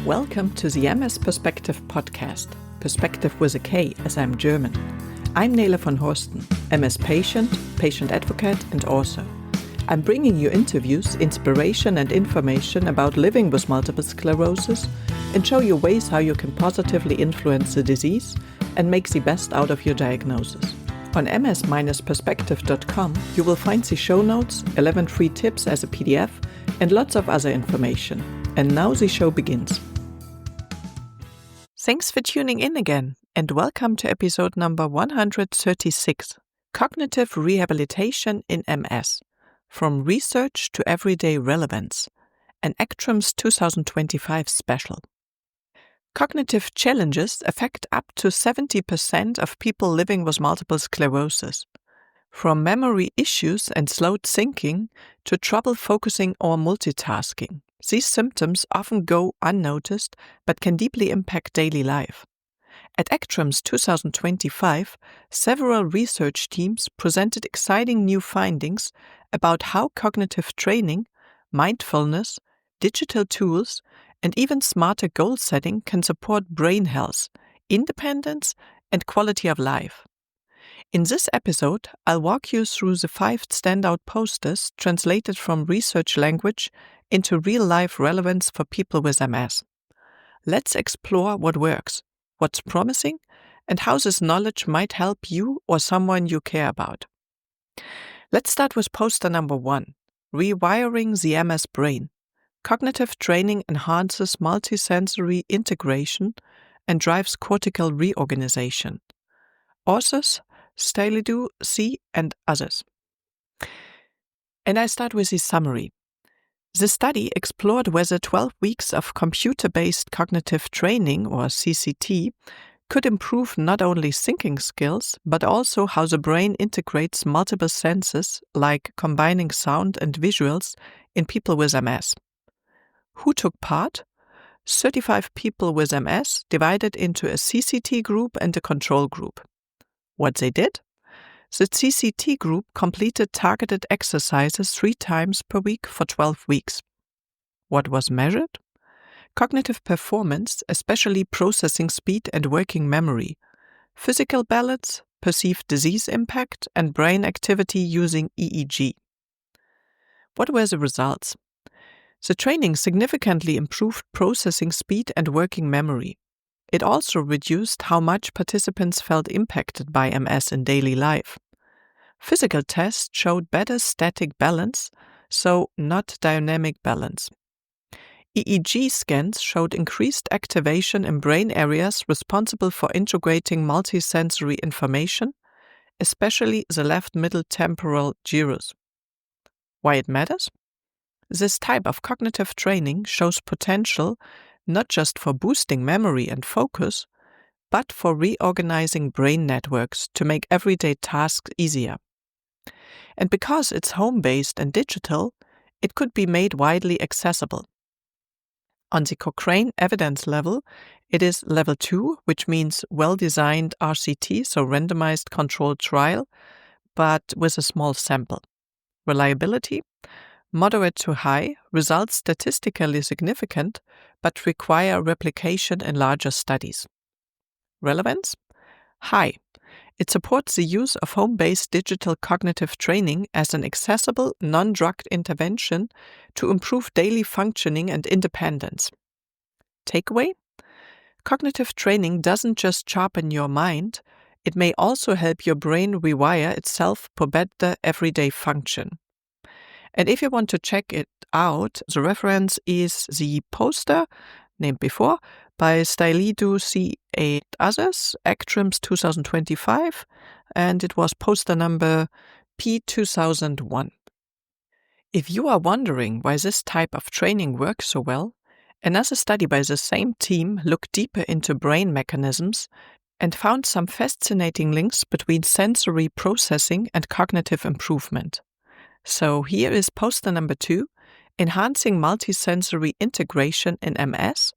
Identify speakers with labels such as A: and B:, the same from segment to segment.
A: Welcome to the MS-Perspektive podcast, Perspective with a K as I'm German. I'm Nele von Horsten, MS patient, patient advocate and author. I'm bringing you interviews, inspiration and information about living with multiple sclerosis and show you ways how you can positively influence the disease and make the best out of your diagnosis. On ms-perspektive.com you will find the show notes, 11 free tips as a PDF and lots of other information. And now the show begins. Thanks for tuning in again and welcome to episode number 136, Cognitive Rehabilitation in MS, From Research to Everyday Relevance, an ECTRIMS 2025 special. Cognitive challenges affect up to 70% of people living with multiple sclerosis. From memory issues and slowed thinking to trouble focusing or multitasking. These symptoms often go unnoticed but can deeply impact daily life. At ECTRIMS 2025, several research teams presented exciting new findings about how cognitive training, mindfulness, digital tools, and even smarter goal setting can support brain health, independence, and quality of life. In this episode, I'll walk you through the 5 standout posters translated from research language into real-life relevance for people with MS. Let's explore what works, what's promising, and how this knowledge might help you or someone you care about. Let's start with poster number 1, Rewiring the MS Brain. Cognitive training enhances multisensory integration and drives cortical reorganization. Authors Stylidu C. and others. And I start with the summary. The study explored whether 12 weeks of computer-based cognitive training, or CCT, could improve not only thinking skills, but also how the brain integrates multiple senses, like combining sound and visuals, in people with MS. Who took part? 35 people with MS divided into a CCT group and a control group. What they did? The CCT group completed targeted exercises 3 times per week for 12 weeks. What was measured? Cognitive performance, especially processing speed and working memory, physical balance, perceived disease impact, and brain activity using EEG. What were the results? The training significantly improved processing speed and working memory. It also reduced how much participants felt impacted by MS in daily life. Physical tests showed better static balance, so not dynamic balance. EEG scans showed increased activation in brain areas responsible for integrating multisensory information, especially the left middle temporal gyrus. Why it matters? This type of cognitive training shows potential not just for boosting memory and focus, but for reorganizing brain networks to make everyday tasks easier. And because it's home-based and digital, it could be made widely accessible. On the Cochrane evidence level, it is level 2, which means well-designed RCT, so randomized controlled trial, but with a small sample. Reliability? Moderate to high, results statistically significant, but require replication in larger studies. Relevance? High. It supports the use of home-based digital cognitive training as an accessible, non-drugged intervention to improve daily functioning and independence. Takeaway? Cognitive training doesn't just sharpen your mind, it may also help your brain rewire itself for better everyday function. And if you want to check it out, the reference is the poster named before by Stylidu C. and others, ECTRIMS 2025, and it was poster number P2001. If you are wondering why this type of training works so well, another study by the same team looked deeper into brain mechanisms and found some fascinating links between sensory processing and cognitive improvement. So here is poster number 2, Enhancing Multisensory Integration in MS,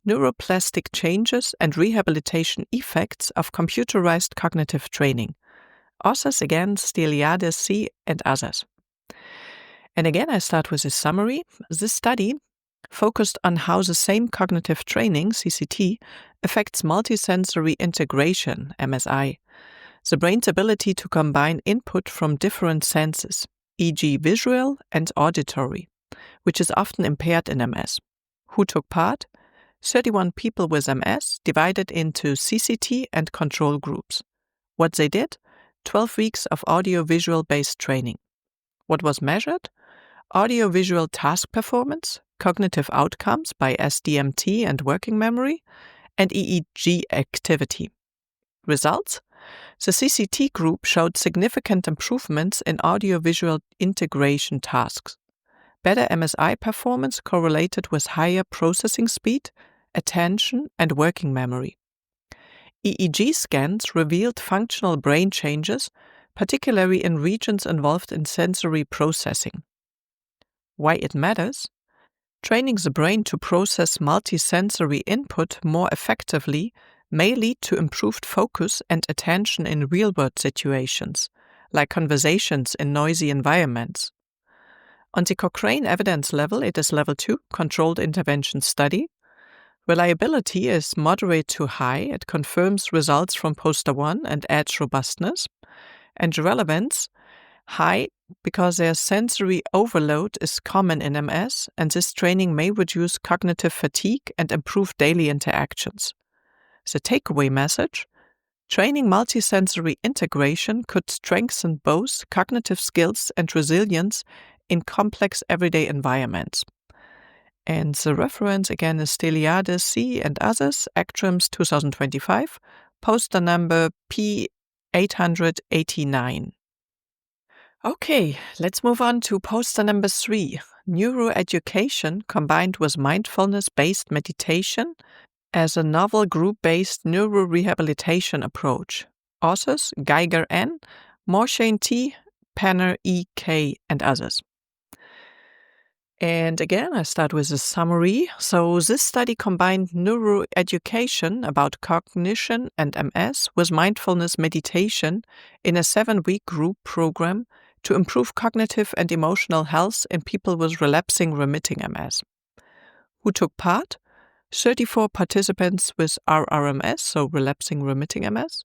A: Neuroplastic Changes and Rehabilitation Effects of Computerized Cognitive Training. Authors again, Styliadu C. and others. And again, I start with a summary. This study focused on how the same cognitive training, CCT, affects multisensory integration, MSI, the brain's ability to combine input from different senses, e.g. visual and auditory, which is often impaired in MS. Who took part? 31 people with MS divided into CCT and control groups. What they did? 12 weeks of audio-visual-based training. What was measured? Audio-visual task performance, cognitive outcomes by SDMT and working memory, and EEG activity. Results? The CCT group showed significant improvements in audio-visual integration tasks. Better MSI performance correlated with higher processing speed, attention, and working memory. EEG scans revealed functional brain changes, particularly in regions involved in sensory processing. Why it matters? Training the brain to process multisensory input more effectively may lead to improved focus and attention in real-world situations, like conversations in noisy environments. On the Cochrane evidence level, it is level 2, controlled intervention study. Reliability is moderate to high. It confirms results from poster 1 and adds robustness. And relevance, high, because their sensory overload is common in MS, and this training may reduce cognitive fatigue and improve daily interactions. The takeaway message: training multisensory integration could strengthen both cognitive skills and resilience in complex everyday environments. And the reference again is Steliades C. and others, ECTRIMS 2025, poster number P889. Okay, let's move on to poster number 3, neuroeducation combined with mindfulness-based meditation as a novel group-based neurorehabilitation approach. Authors Geiger N., Morshane T., Panner E. K., and others. And again, I start with a summary. So this study combined neuroeducation about cognition and MS with mindfulness meditation in a 7-week group program to improve cognitive and emotional health in people with relapsing remitting MS. Who took part? 34 participants with RRMS, so relapsing remitting MS.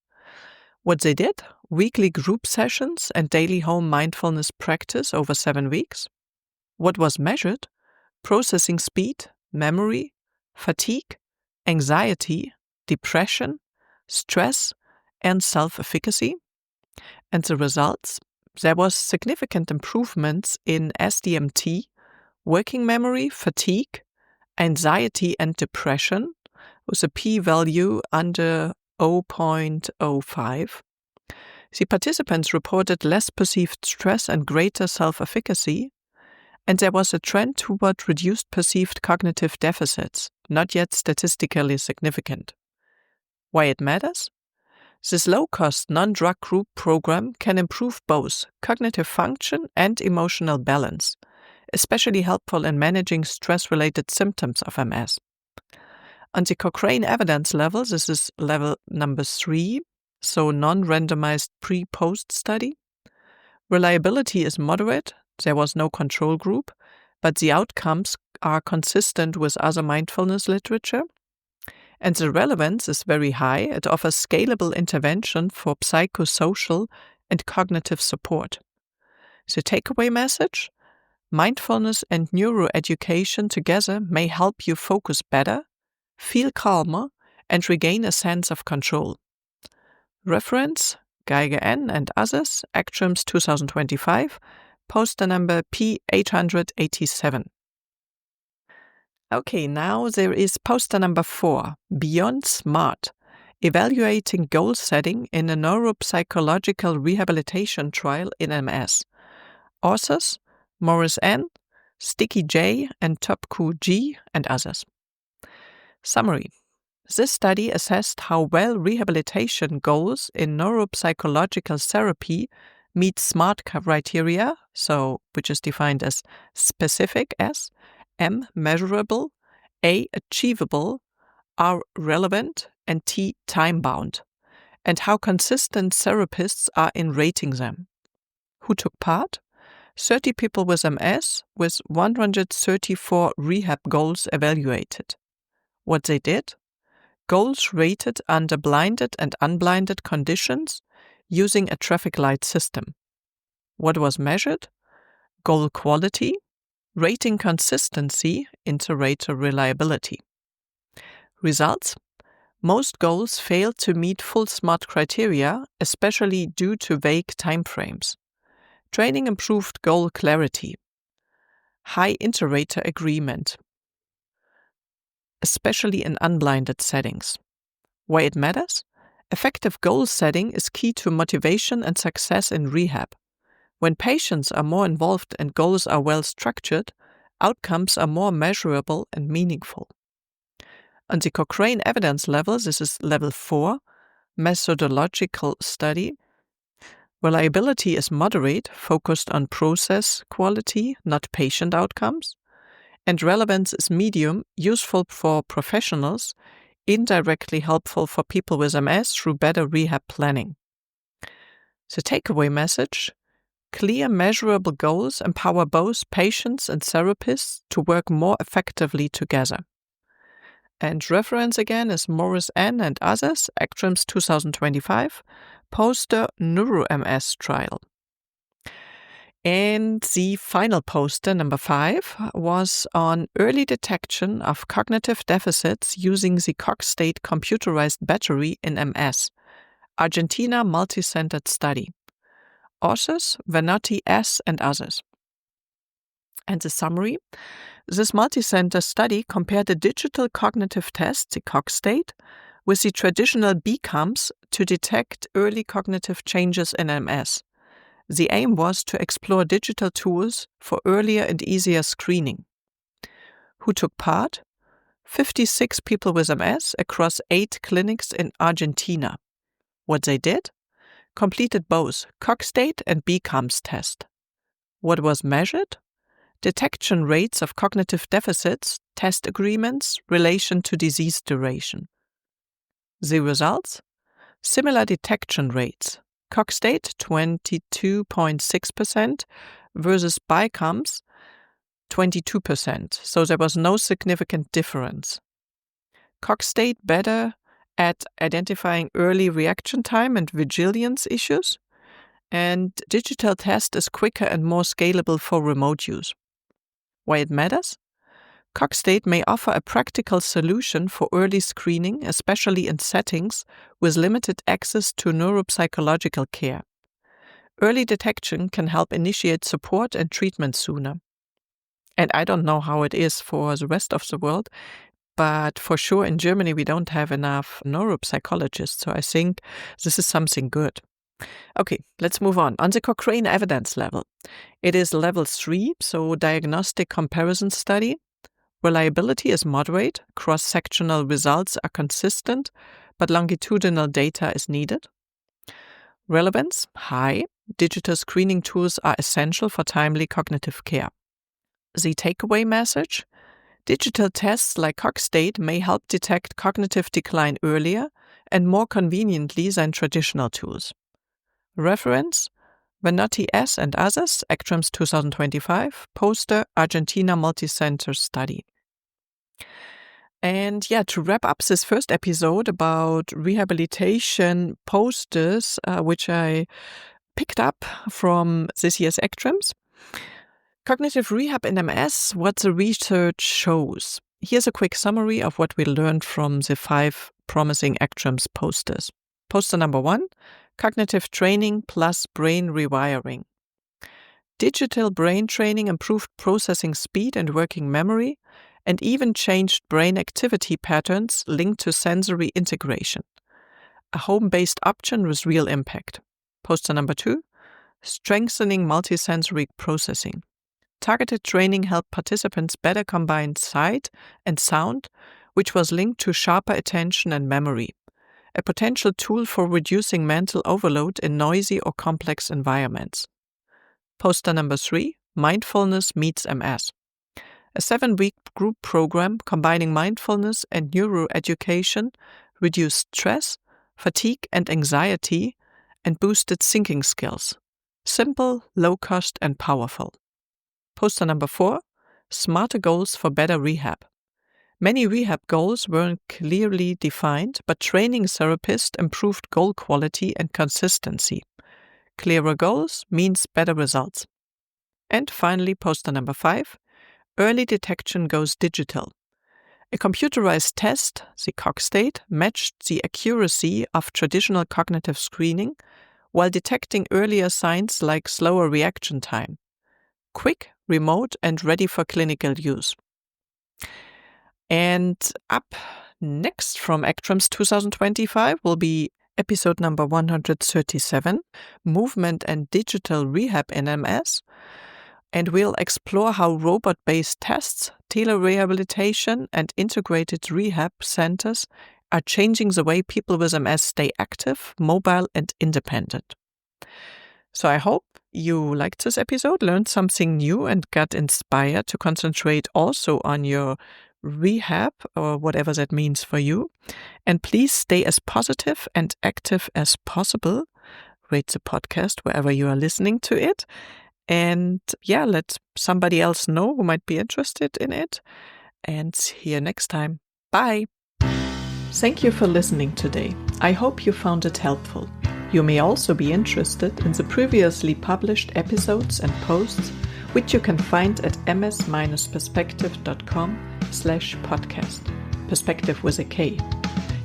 A: What they did? Weekly group sessions and daily home mindfulness practice over 7 weeks. What was measured? Processing speed, memory, fatigue, anxiety, depression, stress, and self-efficacy. And the results? There was significant improvements in SDMT, working memory, fatigue, anxiety, and depression, with a p-value under 0.05. The participants reported less perceived stress and greater self-efficacy, and there was a trend toward reduced perceived cognitive deficits, not yet statistically significant. Why it matters? This low-cost non-drug group program can improve both cognitive function and emotional balance, especially helpful in managing stress-related symptoms of MS. On the Cochrane evidence level, this is level number 3, so non-randomized pre-post study. Reliability is moderate. There was no control group, but the outcomes are consistent with other mindfulness literature. And the relevance is very high. It offers scalable intervention for psychosocial and cognitive support. The takeaway message: mindfulness and neuroeducation together may help you focus better, feel calmer, and regain a sense of control. Reference: Geiger N. and others, ECTRIMS 2025, poster number P887. Okay, now there is poster number 4, Beyond Smart, evaluating goal setting in a neuropsychological rehabilitation trial in MS. Authors: Morris N., Sticky J., and Topku G., and others. Summary: this study assessed how well rehabilitation goals in neuropsychological therapy meet SMART criteria, which is defined as specific S, M, measurable, A, achievable, R, relevant, and T, time-bound, and how consistent therapists are in rating them. Who took part? 30 people with MS with 134 rehab goals evaluated. What they did? Goals rated under blinded and unblinded conditions using a traffic light system. What was measured? Goal quality, rating consistency, inter-rater reliability. Results? Most goals failed to meet full SMART criteria, especially due to vague timeframes. Training improved goal clarity. High inter-rater agreement, especially in unblinded settings. Why it matters? Effective goal setting is key to motivation and success in rehab. When patients are more involved and goals are well structured, outcomes are more measurable and meaningful. On the Cochrane evidence level, this is level 4, methodological study. Reliability is moderate, focused on process quality, not patient outcomes. And relevance is medium, useful for professionals, indirectly helpful for people with MS through better rehab planning. The takeaway message: clear, measurable goals empower both patients and therapists to work more effectively together. And reference again is Morris N. and others, ECTRIMS 2025, poster Neuro-MS trial. And the final poster, number 5, was on early detection of cognitive deficits using the Cogstate computerized battery in MS, Argentina multi-centered study. Authors, Venotti S. and others. And the summary: this multi-center study compared a digital cognitive test, the Cogstate, with the traditional BCAMs to detect early cognitive changes in MS. The aim was to explore digital tools for earlier and easier screening. Who took part? 56 people with MS across 8 clinics in Argentina. What they did? Completed both Cogstate and BCAMs test. What was measured? Detection rates of cognitive deficits, test agreements, relation to disease duration. The results? Similar detection rates. Cogstate 22.6% versus BCAMs 22%, so there was no significant difference. Cogstate better at identifying early reaction time and vigilance issues, and digital test is quicker and more scalable for remote use. Why it matters? Cogstate may offer a practical solution for early screening, especially in settings with limited access to neuropsychological care. Early detection can help initiate support and treatment sooner. And I don't know how it is for the rest of the world, but for sure in Germany we don't have enough neuropsychologists, so I think this is something good. Okay, let's move on. On the Cochrane evidence level, it is level 3, so diagnostic comparison study. Reliability is moderate, cross-sectional results are consistent, but longitudinal data is needed. Relevance, high. Digital screening tools are essential for timely cognitive care. The takeaway message: digital tests like Cogstate may help detect cognitive decline earlier and more conveniently than traditional tools. Reference: Venotti S. and others, ECTRIMS 2025, poster Argentina multi-center study. And to wrap up this first episode about rehabilitation posters, which I picked up from this year's ECTRIMS. Cognitive rehab in MS, what the research shows. Here's a quick summary of what we learned from the 5 promising ECTRIMS posters. Poster number 1, cognitive training plus brain rewiring. Digital brain training improved processing speed and working memory, and even changed brain activity patterns linked to sensory integration. A home-based option with real impact. Poster number 2, strengthening multisensory processing. Targeted training helped participants better combine sight and sound, which was linked to sharper attention and memory, a potential tool for reducing mental overload in noisy or complex environments. Poster number 3, mindfulness meets MS. A 7-week group program combining mindfulness and neuroeducation reduced stress, fatigue, and anxiety, and boosted thinking skills. Simple, low cost, and powerful. Poster number 4, smarter goals for better rehab. Many rehab goals weren't clearly defined, but training therapists improved goal quality and consistency. Clearer goals means better results. And finally, poster number 5, early detection goes digital. A computerized test, the Cogstate, matched the accuracy of traditional cognitive screening while detecting earlier signs like slower reaction time. Quick, remote, and ready for clinical use. And up next from ECTRIMS 2025 will be episode number 137, Movement and Digital Rehab in MS. And we'll explore how robot-based tests, tele-rehabilitation, and integrated rehab centers are changing the way people with MS stay active, mobile, and independent. So I hope you liked this episode, learned something new, and got inspired to concentrate also on your rehab, or whatever that means for you. And please stay as positive and active as possible. Rate the podcast wherever you are listening to it. And let somebody else know who might be interested in it. And see you next time. Bye. Thank you for listening today. I hope you found it helpful. You may also be interested in the previously published episodes and posts, which you can find at ms-perspektive.com/podcast. Perspective with a K.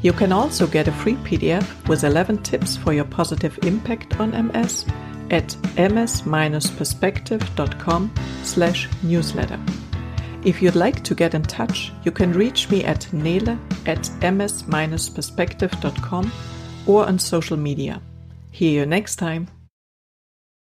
A: You can also get a free PDF with 11 tips for your positive impact on MS at ms-perspektive.com/newsletter. If you'd like to get in touch, you can reach me at nele@ms-perspektive.com or on social media. See you next time.